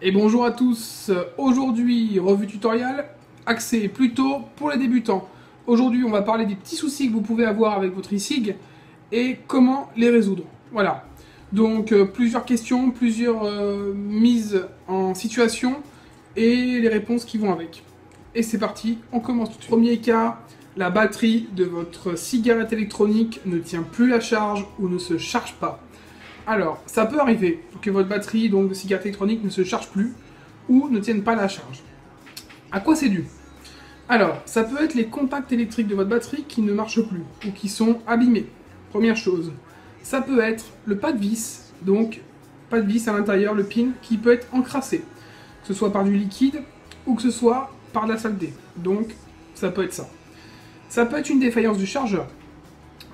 Et bonjour à tous, aujourd'hui revue tutoriel, axée plutôt pour les débutants. Aujourd'hui on va parler des petits soucis que vous pouvez avoir avec votre e-cig et comment les résoudre. Voilà, donc plusieurs questions, plusieurs mises en situation et les réponses qui vont avec. Et c'est parti, on commence tout de suite. Premier cas, la batterie de votre cigarette électronique ne tient plus la charge ou ne se charge pas. Alors, ça peut arriver que votre batterie donc, de cigarette électronique ne se charge plus ou ne tienne pas la charge. À quoi c'est dû? Alors, ça peut être les contacts électriques de votre batterie qui ne marchent plus ou qui sont abîmés. Première chose. Ça peut être le pas de vis, donc pas de vis à l'intérieur, le pin, qui peut être encrassé, que ce soit par du liquide ou que ce soit par de la saleté. Donc, ça peut être ça. Ça peut être une défaillance du chargeur.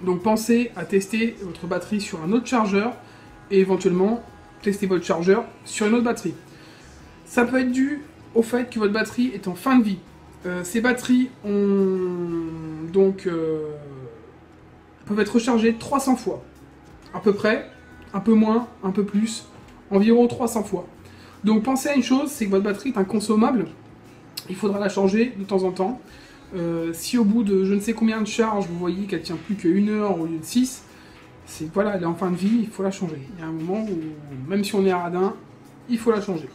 Donc, pensez à tester votre batterie sur un autre chargeur et éventuellement tester votre chargeur sur une autre batterie. Ça peut être dû au fait que votre batterie est en fin de vie. Ces batteries peuvent être rechargées 300 fois. À peu près, un peu moins, un peu plus, environ 300 fois. Donc pensez à une chose, c'est que votre batterie est inconsommable. Il faudra la changer de temps en temps. Si au bout de je ne sais combien de charges, vous voyez qu'elle tient plus qu'une heure au lieu de 6, c'est voilà, elle est en fin de vie, il faut la changer. Il y a un moment où, même si on est radin, il faut la changer.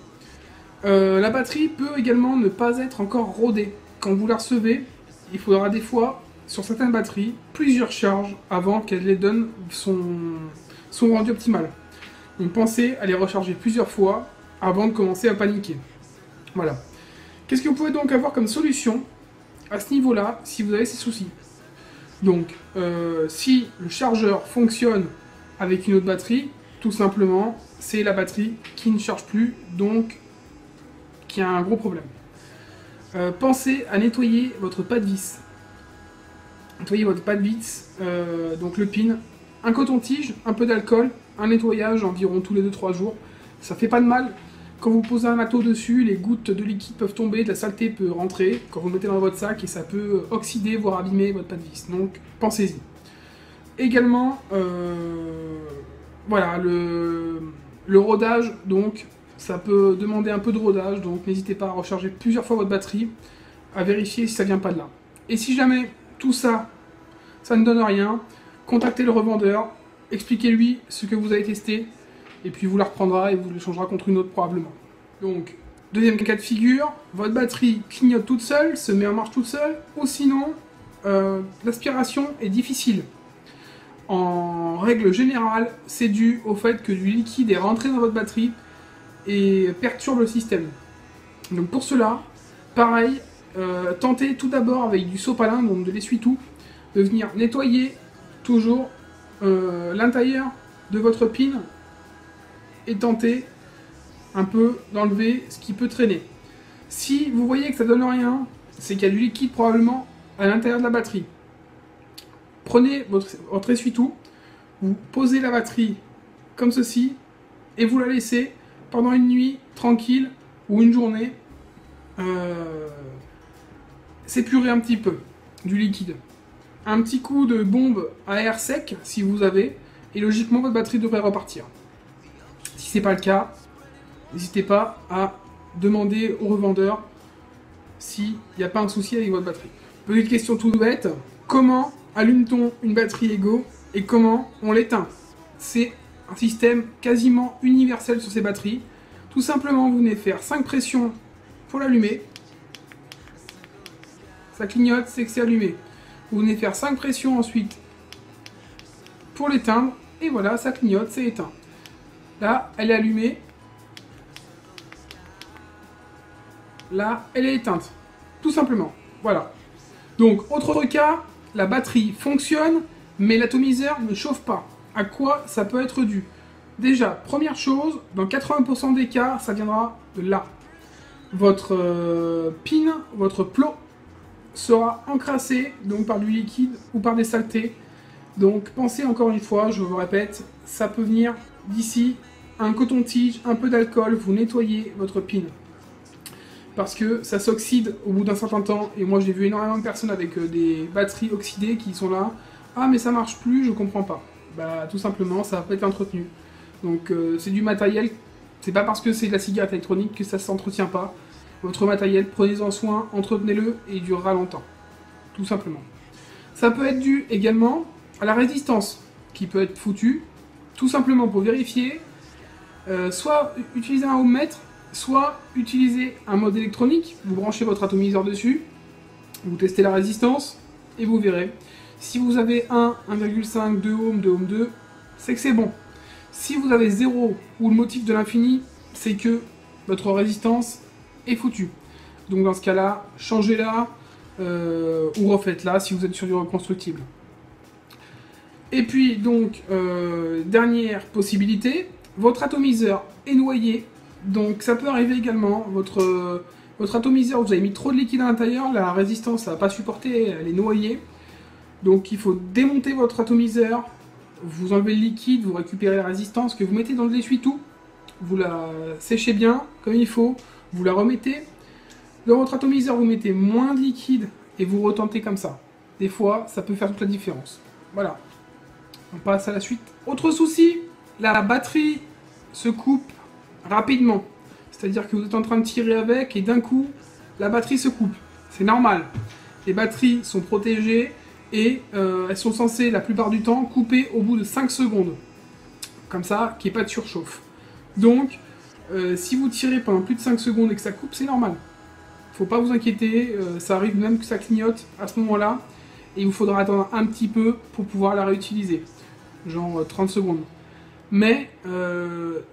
La batterie peut également ne pas être encore rodée. Quand vous la recevez, il faudra des fois, sur certaines batteries, plusieurs charges avant qu'elle les donne son rendu optimal. Donc pensez à les recharger plusieurs fois avant de commencer à paniquer. Voilà. Qu'est-ce que vous pouvez donc avoir comme solution à ce niveau-là si vous avez ces soucis? Donc, si le chargeur fonctionne avec une autre batterie, tout simplement, c'est la batterie qui ne charge plus, donc qui a un gros problème. Pensez à nettoyer votre pas de vis. Nettoyez votre pas de vis, donc le pin, un coton-tige, un peu d'alcool, un nettoyage environ tous les 2-3 jours. Ça fait pas de mal. Quand vous posez un matos dessus, les gouttes de liquide peuvent tomber, de la saleté peut rentrer quand vous le mettez dans votre sac et ça peut oxyder, voire abîmer votre pas de vis. Donc pensez-y. Également, voilà, le rodage, donc ça peut demander un peu de rodage, donc n'hésitez pas à recharger plusieurs fois votre batterie, à vérifier si ça vient pas de là. Et si jamais tout ça, ça ne donne rien, contactez le revendeur, expliquez-lui ce que vous avez testé, et puis vous la reprendra et vous le changera contre une autre probablement. Donc, deuxième cas de figure, votre batterie clignote toute seule, se met en marche toute seule, ou sinon, l'aspiration est difficile. En règle générale, c'est dû au fait que du liquide est rentré dans votre batterie et perturbe le système. Donc pour cela, pareil, tentez tout d'abord avec du sopalin, donc de l'essuie-tout, de venir nettoyer toujours l'intérieur de votre pin et tenter un peu d'enlever ce qui peut traîner. Si vous voyez que ça donne rien, c'est qu'il y a du liquide probablement à l'intérieur de la batterie. Prenez votre essuie-tout, vous posez la batterie comme ceci et vous la laissez pendant une nuit tranquille ou une journée s'épurer un petit peu du liquide. Un petit coup de bombe à air sec si vous avez et logiquement votre batterie devrait repartir. Si c'est pas le cas, n'hésitez pas à demander au revendeur s'il n'y a pas un souci avec votre batterie. Petite question toute bête, comment allume-t-on une batterie Ego et comment on l'éteint? C'est un système quasiment universel sur ces batteries. Tout simplement, vous venez faire 5 pressions pour l'allumer. Ça clignote, c'est que c'est allumé. Vous venez faire 5 pressions ensuite pour l'éteindre. Et voilà, ça clignote, c'est éteint. Là, elle est allumée. Là, elle est éteinte. Tout simplement. Voilà. Donc, autre cas, la batterie fonctionne, mais l'atomiseur ne chauffe pas. À quoi ça peut être dû? Déjà, première chose, dans 80% des cas, ça viendra de là. Votre pin, votre plot, sera encrassé donc par du liquide ou par des saletés. Donc, pensez encore une fois, je vous répète, ça peut venir d'ici, un coton-tige, un peu d'alcool, vous nettoyez votre pin. Parce que ça s'oxyde au bout d'un certain temps, et moi j'ai vu énormément de personnes avec des batteries oxydées qui sont là, ah mais ça marche plus, je comprends pas. Bah tout simplement, ça va pas être entretenu. Donc c'est du matériel C'est pas parce que c'est de la cigarette électronique que ça s'entretient pas. Votre matériel, prenez-en soin, entretenez-le et il durera longtemps. Tout simplement. Ça peut être dû également à la résistance, qui peut être foutue, tout simplement pour vérifier, soit utiliser un ohmmètre, soit utiliser un mode électronique, vous branchez votre atomiseur dessus, vous testez la résistance, et vous verrez. Si vous avez 1, 1,5, 2 ohms, 2 ohms 2, c'est que c'est bon. Si vous avez 0 ou le motif de l'infini, c'est que votre résistance est foutue. Donc dans ce cas-là, changez-la ou refaites-la si vous êtes sur du reconstructible. Et puis donc, dernière possibilité, votre atomiseur est noyé. Donc ça peut arriver également, votre atomiseur, vous avez mis trop de liquide à l'intérieur, la résistance n'a pas supporté, elle est noyée. Donc il faut démonter votre atomiseur, vous enlevez le liquide, vous récupérez la résistance que vous mettez dans l'essuie-tout, vous la séchez bien comme il faut, vous la remettez. Dans votre atomiseur, vous mettez moins de liquide et vous retentez comme ça. Des fois, ça peut faire toute la différence. Voilà. On passe à la suite. Autre souci, la batterie se coupe rapidement. C'est-à-dire que vous êtes en train de tirer avec et d'un coup, la batterie se coupe. C'est normal. Les batteries sont protégées et elles sont censées, la plupart du temps, couper au bout de 5 secondes. Comme ça, qu'il n'y ait pas de surchauffe. Donc, si vous tirez pendant plus de 5 secondes et que ça coupe, c'est normal. Faut pas vous inquiéter, ça arrive même que ça clignote à ce moment-là. Et il vous faudra attendre un petit peu pour pouvoir la réutiliser. Genre 30 secondes. Mais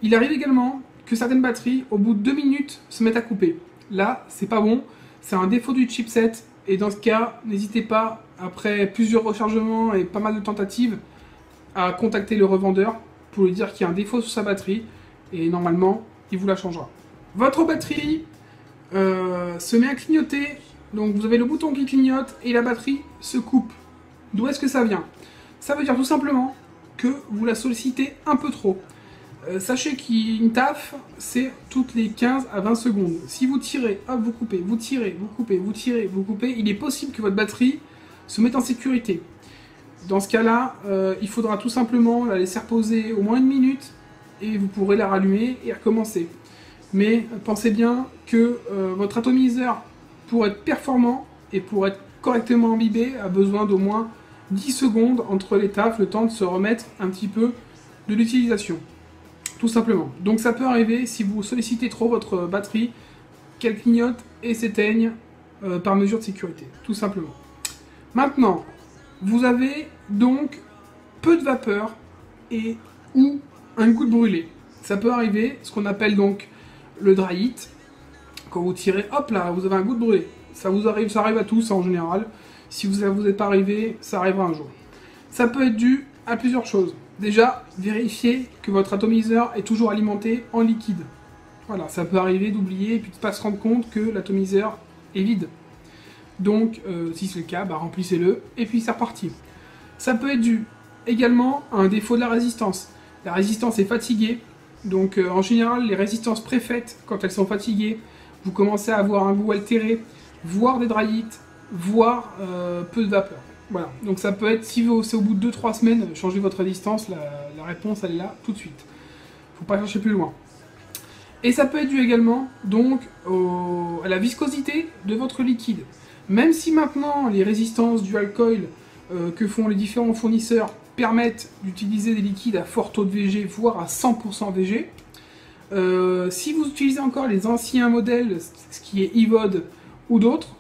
il arrive également que certaines batteries, au bout de 2 minutes, se mettent à couper. Là, c'est pas bon. C'est un défaut du chipset. Et dans ce cas, n'hésitez pas, après plusieurs rechargements et pas mal de tentatives, à contacter le revendeur pour lui dire qu'il y a un défaut sur sa batterie. Et normalement, il vous la changera. Votre batterie se met à clignoter. Donc vous avez le bouton qui clignote et la batterie se coupe. D'où est-ce que ça vient? Ça veut dire tout simplement que vous la sollicitez un peu trop. Sachez qu'une taf, c'est toutes les 15 à 20 secondes. Si vous tirez, hop, vous coupez, vous tirez, vous coupez, vous tirez, vous coupez, il est possible que votre batterie se mette en sécurité. Dans ce cas-là, il faudra tout simplement la laisser reposer au moins 1 minute et vous pourrez la rallumer et recommencer. Mais pensez bien que votre atomiseur, pour être performant et pour être correctement imbibé, a besoin d'au moins 10 secondes entre les tafs, le temps de se remettre un petit peu de l'utilisation. Tout simplement. Donc ça peut arriver, si vous sollicitez trop votre batterie, qu'elle clignote et s'éteigne par mesure de sécurité. Tout simplement. Maintenant, vous avez donc peu de vapeur et ou un goût de brûlé. Ça peut arriver, ce qu'on appelle donc le dry heat. Quand vous tirez, hop là, vous avez un goût de brûlé. Ça arrive à tous en général. Si vous n'êtes pas arrivé, ça arrivera un jour. Ça peut être dû à plusieurs choses. Déjà, vérifiez que votre atomiseur est toujours alimenté en liquide. Voilà, ça peut arriver d'oublier et puis de ne pas se rendre compte que l'atomiseur est vide. Donc, si c'est le cas, bah, remplissez-le et puis c'est reparti. Ça peut être dû également à un défaut de la résistance. La résistance est fatiguée. Donc, en général, les résistances préfaites, quand elles sont fatiguées, vous commencez à avoir un goût altéré, voire des dry heat, voire peu de vapeur. Voilà, donc ça peut être, si c'est au bout de 2-3 semaines, changez votre résistance, la réponse elle est là tout de suite. Faut pas chercher plus loin. Et ça peut être dû également donc à la viscosité de votre liquide. Même si maintenant les résistances dual coil que font les différents fournisseurs permettent d'utiliser des liquides à fort taux de VG, voire à 100% VG, si vous utilisez encore les anciens modèles, ce qui est EVOD ou d'autres,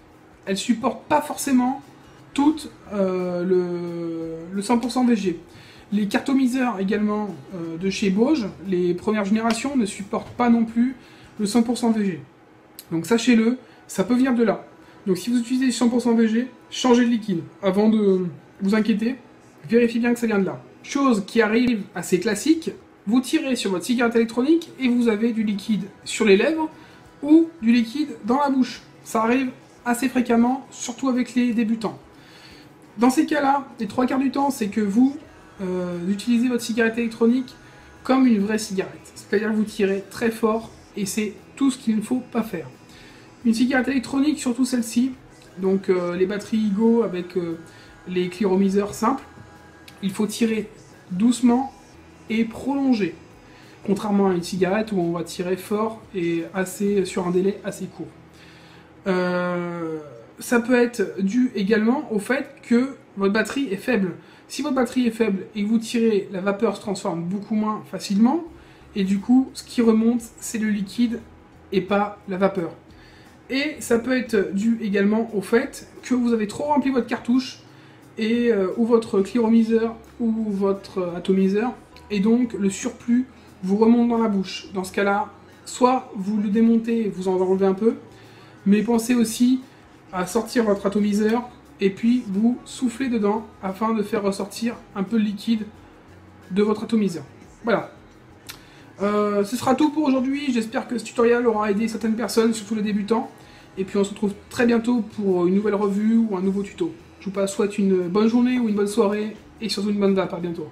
elles supportent pas forcément toutes le 100% VG. Les cartomiseurs également de chez Bauge, les premières générations ne supportent pas non plus le 100% VG. Donc sachez-le, ça peut venir de là. Donc si vous utilisez 100% VG, changez de liquide. Avant de vous inquiéter, vérifiez bien que ça vient de là. Chose qui arrive assez classique, vous tirez sur votre cigarette électronique et vous avez du liquide sur les lèvres ou du liquide dans la bouche. Ça arrive assez fréquemment, surtout avec les débutants. Dans ces cas-là, les 3 quarts du temps, c'est que vous utilisez votre cigarette électronique comme une vraie cigarette. C'est-à-dire que vous tirez très fort et c'est tout ce qu'il ne faut pas faire. Une cigarette électronique, surtout celle-ci, donc les batteries Igo avec les clearomiseurs simples, il faut tirer doucement et prolonger. contrairement à une cigarette où on va tirer fort et sur un délai assez court. Ça peut être dû également au fait que votre batterie est faible. Si votre batterie est faible et que vous tirez, la vapeur se transforme beaucoup moins facilement, et du coup, ce qui remonte, c'est le liquide et pas la vapeur. Et ça peut être dû également au fait que vous avez trop rempli votre cartouche, ou votre cléromiseur, ou votre atomiseur, et donc le surplus vous remonte dans la bouche. Dans ce cas-là, soit vous le démontez et vous en enlevez un peu, mais pensez aussi à sortir votre atomiseur et puis vous soufflez dedans afin de faire ressortir un peu le liquide de votre atomiseur. Voilà. Ce sera tout pour aujourd'hui. J'espère que ce tutoriel aura aidé certaines personnes, surtout les débutants. Et puis on se retrouve très bientôt pour une nouvelle revue ou un nouveau tuto. Je vous souhaite une bonne journée ou une bonne soirée et surtout une bonne date. À bientôt.